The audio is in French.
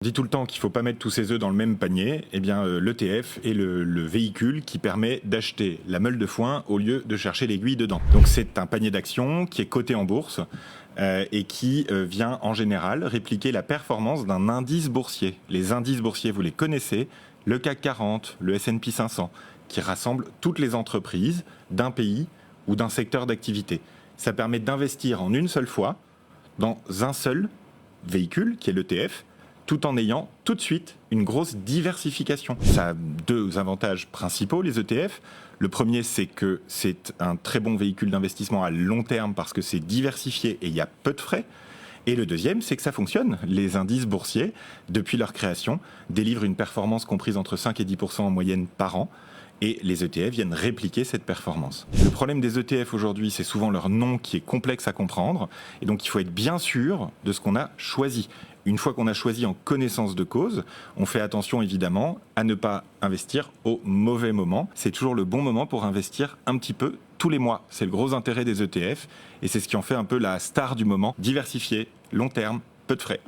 On dit tout le temps qu'il ne faut pas mettre tous ses œufs dans le même panier. Eh bien, l'ETF est le véhicule qui permet d'acheter la meule de foin au lieu de chercher l'aiguille dedans. Donc c'est un panier d'actions qui est coté en bourse et qui vient en général répliquer la performance d'un indice boursier. Les indices boursiers, vous les connaissez, le CAC 40, le S&P 500, qui rassemblent toutes les entreprises d'un pays ou d'un secteur d'activité. Ça permet d'investir en une seule fois dans un seul véhicule, qui est l'ETF, tout en ayant tout de suite une grosse diversification. Ça a deux avantages principaux, les ETF. Le premier, c'est que c'est un très bon véhicule d'investissement à long terme parce que c'est diversifié et il y a peu de frais. Et le deuxième, c'est que ça fonctionne. Les indices boursiers, depuis leur création, délivrent une performance comprise entre 5 et 10% en moyenne par an. Et les ETF viennent répliquer cette performance. Le problème des ETF aujourd'hui, c'est souvent leur nom qui est complexe à comprendre. Et donc, il faut être bien sûr de ce qu'on a choisi. Une fois qu'on a choisi en connaissance de cause, on fait attention évidemment à ne pas investir au mauvais moment. C'est toujours le bon moment pour investir un petit peu tous les mois. C'est le gros intérêt des ETF et c'est ce qui en fait un peu la star du moment. Diversifié, long terme, peu de frais.